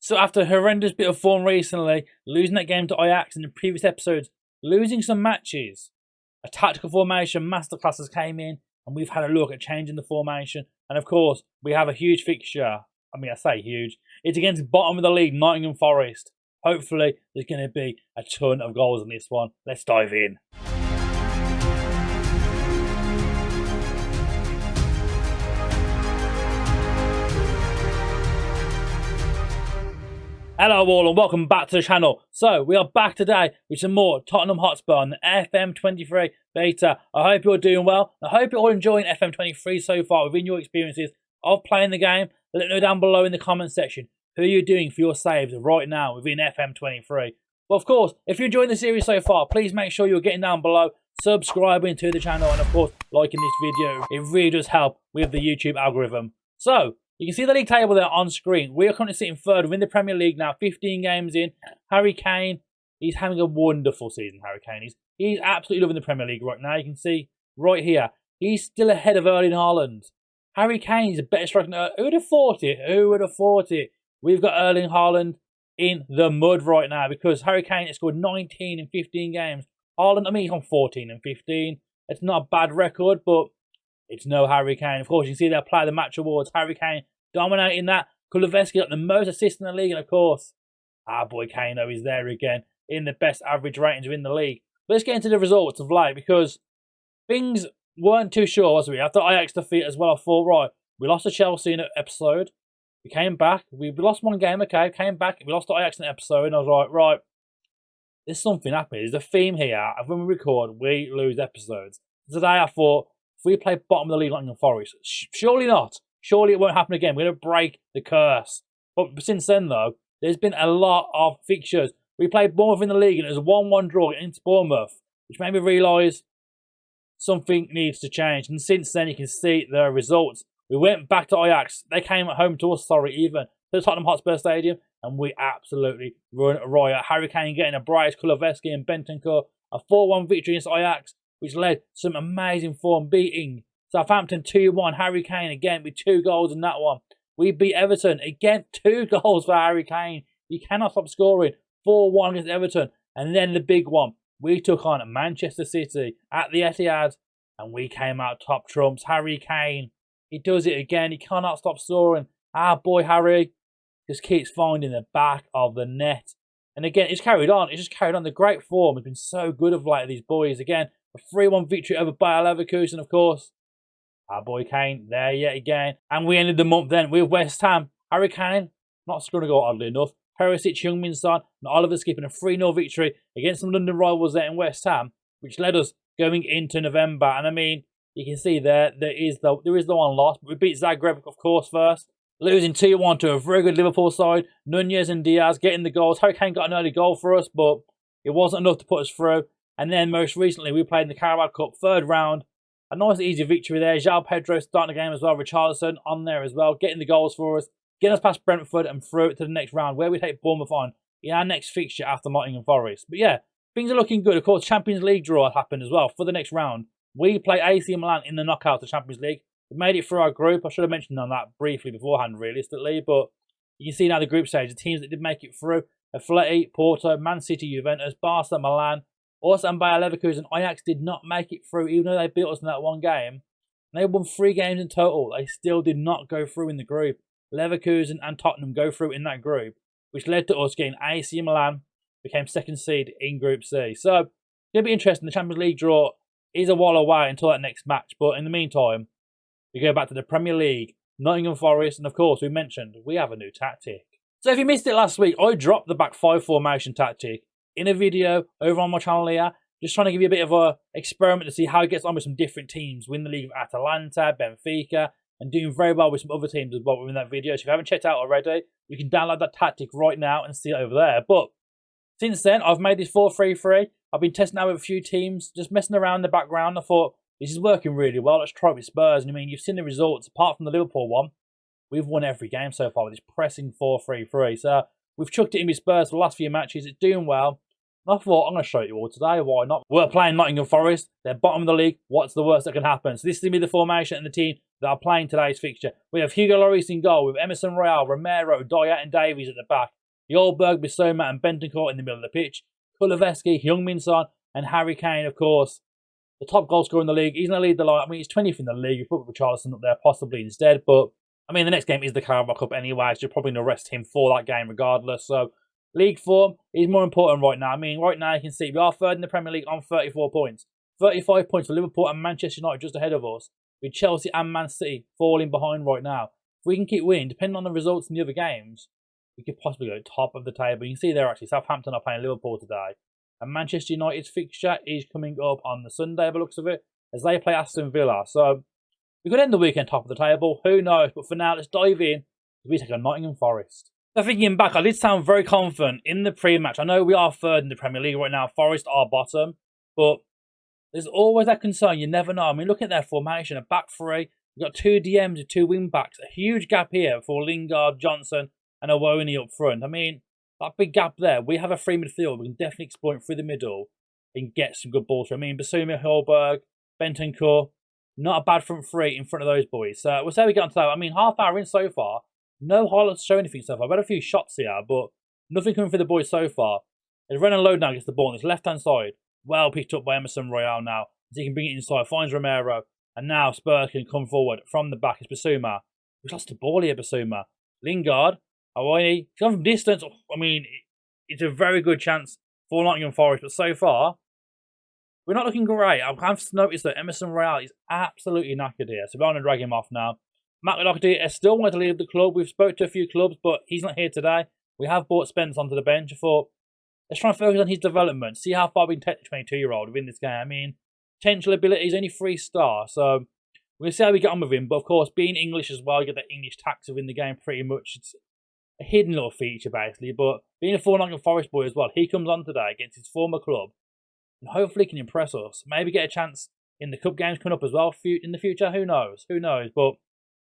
So after a horrendous bit of form recently, losing that game to Ajax in the previous episodes, losing some matches, a tactical formation masterclasses came in and we've had a look at changing the formation. And of course, we have a huge fixture. I mean, I say huge. It's against bottom of the league, Nottingham Forest. Hopefully, there's going to be a ton of goals in this one. Let's dive in. Hello all and welcome back to the channel. So we are back today with some more Tottenham Hotspur on the FM23 beta. I hope you're doing well. I hope you're all enjoying FM23 so far within your experiences of playing the game. Let me know down below in the comment section who you're doing for your saves right now within FM23. Well, of course, if you're enjoying the series so far, please make sure you're getting down below, subscribing to the channel, and of course, liking this video. It really does help with the YouTube algorithm. So, you can see the league table there on screen. We are currently sitting third within the Premier League now, 15 games in. Harry Kane, he's having a wonderful season, Harry Kane. He's absolutely loving the Premier League right now. You can see right here, he's still ahead of Erling Haaland. Harry Kane is a better striker than who would have thought it? Who would have thought it? We've got Erling Haaland in the mud right now because Harry Kane has scored 19 in 15 games. Haaland, I mean, he's on 14 and 15. It's not a bad record, but it's no Harry Kane. Of course, you can see they'll play the match awards. Harry Kane dominating that. Kulusevski got the most assists in the league. And of course, our boy Kano is there again in the best average ratings within the league. Let's get into the results of late because things weren't too sure, was we? After Ajax defeat as well, I thought, right, we lost to Chelsea in an episode. We came back. We lost one game, okay. Came back. We lost to Ajax in an episode. And I was like, right, there's something happening. There's a theme here. When we record, we lose episodes. Today I thought, if we play bottom of the league like Nottingham Forest, surely not. Surely it won't happen again. We're going to break the curse. But since then, though, there's been a lot of fixtures. We played Bournemouth in the league and it was a 1-1 draw against Bournemouth, which made me realise something needs to change. And since then, you can see the results. We went back to Ajax. They came home to us, even to the Tottenham Hotspur Stadium, and we absolutely run riot. Harry Kane getting a brace, Kulusevski and Bentancur. A 4-1 victory against Ajax, which led some amazing form, beating Southampton 2-1. Harry Kane again with 2 goals in that one. We beat Everton again, 2 goals for Harry Kane. He cannot stop scoring. 4-1 against Everton, and then the big one. We took on Manchester City at the Etihad, and we came out top trumps. Harry Kane, he does it again. He cannot stop scoring. Our boy Harry just keeps finding the back of the net. And again, it's carried on. It's just carried on. The great form has been so good of late, these boys. Again, a 3-1 victory over Bayer Leverkusen, of course. Our boy Kane there yet again. And we ended the month then with West Ham. Harry Kane, not scoring a goal oddly enough. Perisic, Heung-min Son, and Oliver skipping a 3-0 victory against some London rivals there in West Ham, which led us going into November. And I mean, you can see there is the one loss. But we beat Zagreb, of course, first. Losing 2-1 to a very good Liverpool side. Nunez and Diaz getting the goals. Harry Kane got an early goal for us, but it wasn't enough to put us through. And then most recently, we played in the Carabao Cup, 3rd round. A nice easy victory there. João Pedro starting the game as well. Richarlison on there as well, getting the goals for us. Getting us past Brentford and through it to the next round, where we take Bournemouth on in our next fixture after Nottingham Forest. But yeah, things are looking good. Of course, Champions League draw happened as well for the next round. We play AC Milan in the knockout of the Champions League. We made it through our group. I should have mentioned on that briefly beforehand, realistically. But you can see now the group stage, the teams that did make it through. Atleti, Porto, Man City, Juventus, Barca, Milan. Also, and Bayer Leverkusen, Ajax did not make it through, even though they beat us in that one game. They won 3 games in total. They still did not go through in the group. Leverkusen and Tottenham go through in that group, which led to us getting AC Milan, became 2nd seed in Group C. So, it'll be interesting. The Champions League draw is a while away until that next match. But in the meantime, we go back to the Premier League, Nottingham Forest, and of course, we mentioned we have a new tactic. So if you missed it last week, I dropped the back 5 formation tactic in a video over on my channel here, just trying to give you a bit of a experiment to see how it gets on with some different teams. Win the league with Atalanta, Benfica, and doing very well with some other teams as well within that video. So if you haven't checked out already, you can download that tactic right now and see it over there. But since then, I've made this 4-3-3. I've been testing out with a few teams, just messing around in the background. I thought, this is working really well. Let's try it with Spurs. And I mean, you've seen the results. Apart from the Liverpool one, we've won every game so far with this pressing 4-3-3. So we've chucked it in with Spurs for the last few matches. It's doing well. And I thought, I'm going to show you all today. Why not? We're playing Nottingham Forest. They're bottom of the league. What's the worst that can happen? So this is going to be the formation and the team that are playing today's fixture. We have Hugo Lloris in goal with Emerson Royale, Romero, Dyer and Davies at the back. Yolberg, Bissouma and Bentancur in the middle of the pitch. Kuleveski, Heung-min Son and Harry Kane, of course. The top goal scorer in the league. He's going to lead the line. I mean, he's 20th in the league. You put Richarlison up there possibly instead. But, I mean, the next game is the Carabao Cup anyway. So you're probably going to rest him for that game regardless. So, league form is more important right now. I mean, right now you can see we are third in the Premier League on 34 points. 35 points for Liverpool and Manchester United just ahead of us. With Chelsea and Man City falling behind right now. If we can keep winning, depending on the results in the other games, we could possibly go top of the table. You can see there actually, Southampton are playing Liverpool today. And Manchester United's fixture is coming up on the Sunday by the looks of it, as they play Aston Villa. So, we could end the weekend top of the table. Who knows? But for now, let's dive in. We take on Nottingham Forest. So thinking back, I did sound very confident in the pre-match. I know we are third in the Premier League right now. Forest are bottom. But there's always that concern. You never know. I mean, look at their formation. A back three. We've got two DMs with two wing-backs. A huge gap here for Lingard, Johnson and Awoni up front. I mean, that big gap there. We have a free midfield. We can definitely exploit through the middle and get some good balls. I mean, Bissouma, Hallberg, Bentancur. Not a bad front three in front of those boys. So we'll say we get on to that. I mean, half hour in so far. No highlights show anything so far. I've had a few shots here, but nothing coming for the boys so far. There's Renan Load now gets the ball on his left-hand side. Well picked up by Emerson Royale now. As he can bring it inside, finds Romero. And now Spurs can come forward from the back. It's Bissouma. We've lost the ball here, Bissouma. Lingard. Awani. He's gone from distance. I mean, it's a very good chance for Nottingham Forest. But so far, we're not looking great. I've noticed that Emerson Royale is absolutely knackered here. So we're going to drag him off now. Matt O'Doherty still wanted to leave the club. We've spoke to a few clubs, but he's not here today. We have brought Spence onto the bench. I thought, let's try and focus on his development. See how far we can take the 22-year-old within this game. I mean, potential ability is only 3-star. So we'll see how we get on with him. But of course, being English as well, you get that English tax within the game pretty much. It's a hidden little feature, basically. But being a full Nottingham Forest boy as well, he comes on today against his former club. And hopefully can impress us. Maybe get a chance in the cup games coming up as well in the future. Who knows? Who knows? But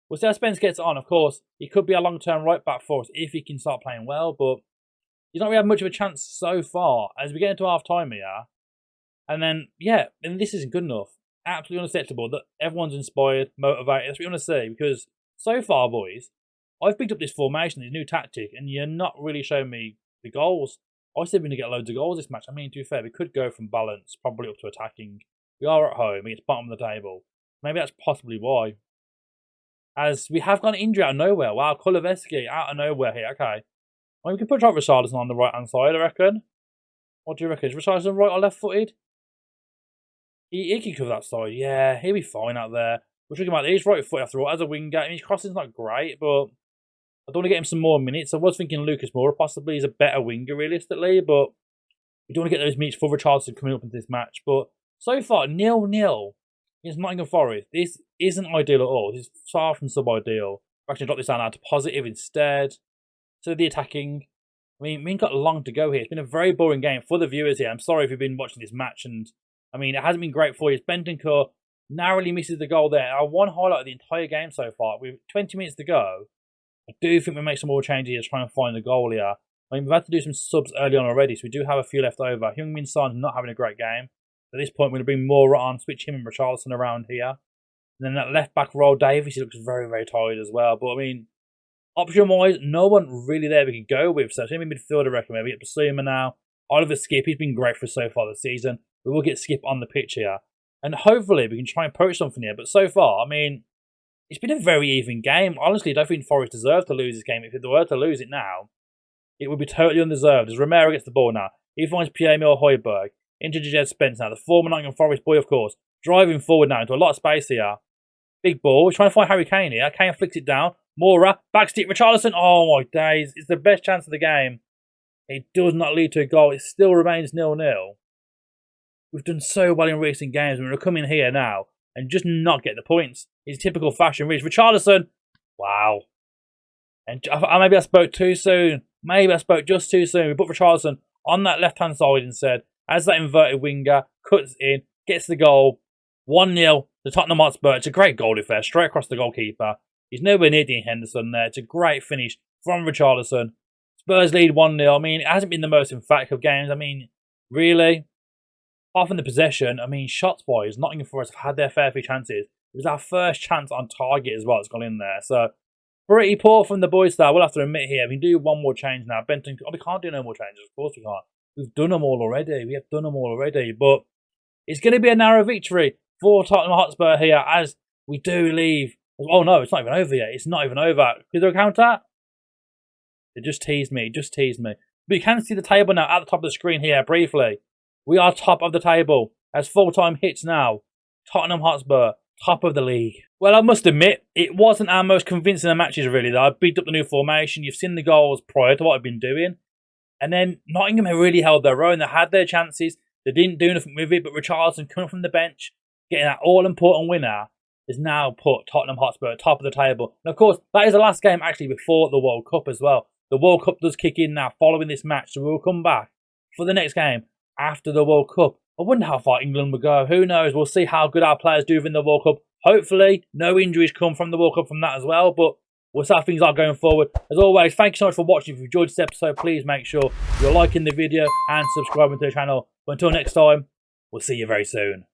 we'll see how Spence gets on. Of course, he could be a long-term right-back for us if he can start playing well. But he's not really had much of a chance so far as we get into half-time here. And then, yeah, and this isn't good enough. Absolutely unacceptable that everyone's inspired, motivated. That's what you want to see. Because so far, boys, I've picked up this formation, this new tactic, and you're not really showing me the goals. I said we're going to get loads of goals this match. I mean, to be fair, we could go from balance probably up to attacking. We are at home. It's bottom of the table. Maybe that's possibly why. As we have got an injury out of nowhere. Wow, Kuleveski out of nowhere here. Okay. Well, we can put Richarlison on the right-hand side, I reckon. What do you reckon? Is Richarlison right or left-footed? He can cover that side. Yeah, he'll be fine out there. We're talking about he's right-footed after all. As a winger, I mean, his crossing's not great, but I don't want to get him some more minutes. I was thinking Lucas Moura possibly is a better winger, realistically, but we don't want to get those minutes for Richarlison coming up into this match. But so far, 0-0 against Nottingham Forest. This isn't ideal at all. This is far from sub-ideal. We're actually drop this down now to positive instead. So the attacking. I mean, we ain't got long to go here. It's been a very boring game for the viewers here. I'm sorry if you've been watching this match. And I mean, it hasn't been great for you. Bentancur narrowly misses the goal there. Our one highlight of the entire game so far. With 20 minutes to go, I do think we'll make some more changes here to try and find the goal here. I mean, we've had to do some subs early on already, so we do have a few left over. Heung-min Son not having a great game. At this point, we're going to bring Moura on, switch him and Richarlison around here. And then that left-back role, Davies, he looks very, very tired as well. But, I mean, option-wise, no one really there we could go with. So, it's going to be midfielder, I reckon. We get Bissouma now. Oliver Skip, he's been great for us so far this season. We will get Skip on the pitch here. And hopefully, we can try and poach something here. But so far, I mean, it's been a very even game. Honestly, I don't think Forest deserve to lose this game. If they were to lose it now, it would be totally undeserved. As Romero gets the ball now, he finds Pierre-Emile Højbjerg into Jed Spence now, the former Nottingham Forest boy, of course, driving forward now into a lot of space here. Big ball. We're trying to find Harry Kane here. Kane flicks it down. Moura, backstick, Richarlison. Oh my days. It's the best chance of the game. It does not lead to a goal. It still remains 0-0. We've done so well in recent games. We're going to come in here now and just not get the points. It's typical fashion. Richarlison. Wow. And maybe I spoke too soon. Maybe I spoke just too soon. We put Richarlison on that left-hand side instead. As that inverted winger, cuts in, gets the goal. 1-0 to Tottenham Hotspur. It's a great goal if there, straight across the goalkeeper. He's nowhere near Dean Henderson there. It's a great finish from Richarlison. Spurs lead 1-0. I mean, it hasn't been the most emphatic of games. I mean, Really? Apart from the possession, I mean, shots-wise, Nottingham Forest have had their fair few chances. It was our first chance on target as well that's gone in there. So, pretty poor from the boys there. We'll have to admit here. We can do one more change now. Benton, we can't do no more changes. Of course we can't. We've done them all already. We have done them all already. But it's going to be a narrow victory for Tottenham Hotspur here as we do leave. Oh, no, it's not even over yet. It's not even over. Is there a counter? It just teased me. It just teased me. But you can see the table now at the top of the screen here, briefly. We are top of the table. As full-time hits now. Tottenham Hotspur, top of the league. Well, I must admit, it wasn't our most convincing of matches, really, though. I beat up the new formation. You've seen the goals prior to what I've been doing. And then Nottingham really held their own. They had their chances. They didn't do nothing with it. But Richarlison coming from the bench, getting that all-important winner, has now put Tottenham Hotspur at top of the table. And, of course, that is the last game, actually, before the World Cup as well. The World Cup does kick in now following this match. So we'll come back for the next game after the World Cup. I wonder how far England will go. Who knows? We'll see how good our players do in the World Cup. Hopefully, no injuries come from the World Cup from that as well. But we'll see how things are going forward. As always, thank you so much for watching. If you enjoyed this episode, please make sure you're liking the video and subscribing to the channel. But until next time, we'll see you very soon.